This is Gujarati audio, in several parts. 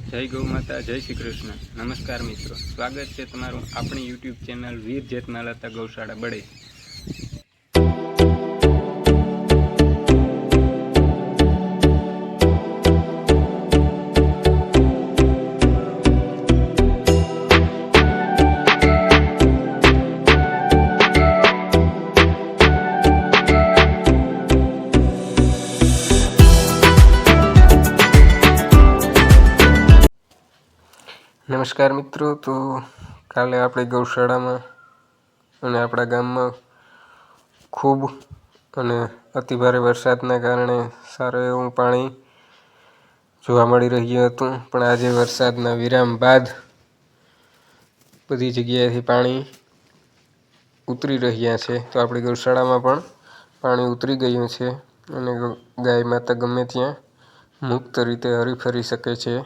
જય ગૌ માતા, જય શ્રી કૃષ્ણ. નમસ્કાર મિત્રો, સ્વાગત છે તમારું આપણી યુટ્યુબ ચેનલ વીર જેતમાલતા ગૌશાળા બડે. નમસ્કાર મિત્રો, તો કાલે આપણી ગૌશાળામાં અને આપણા ગામમાં ખૂબ અને અતિભારે વરસાદના કારણે સારું એવું પાણી જોવા મળી રહ્યું હતું. પણ આજે વરસાદના વિરામ બાદ બધી જગ્યાએથી પાણી ઉતરી રહ્યા છે. તો આપણી ગૌશાળામાં પણ પાણી ઉતરી ગયું છે અને ગાય માતા ગમે ત્યાં મુક્ત રીતે હરીફરી શકે છે.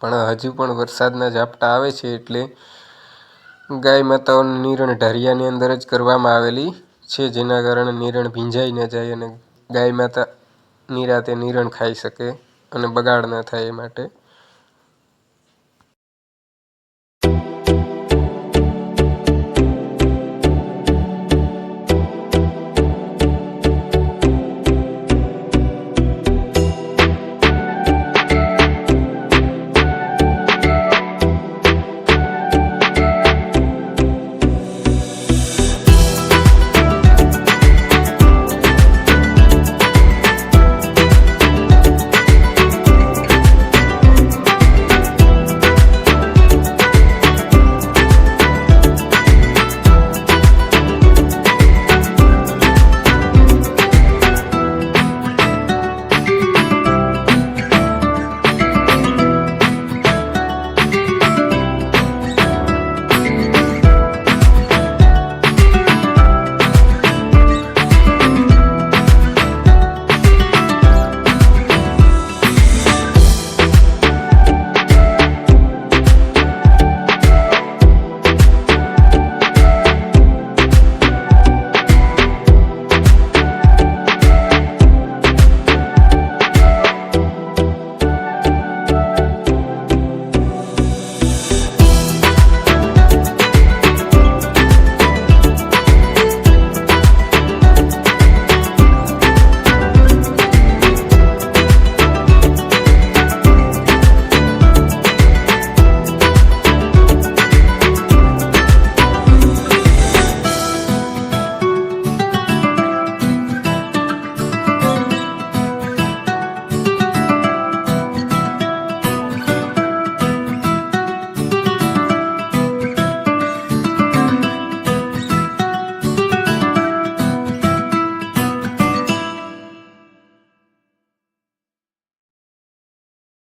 પણ હજુ પણ વરસાદના ઝાપટા આવે છે એટલે ગાય માતાઓની નિરણ ઢારિયાની અંદર જ કરવામાં આવેલી છે, જેના કારણે નિરણ ભીંજાઈ ન જાય અને ગાય માતા નિરાતે નિરણ ખાઈ શકે અને બગાડ ન થાય એ માટે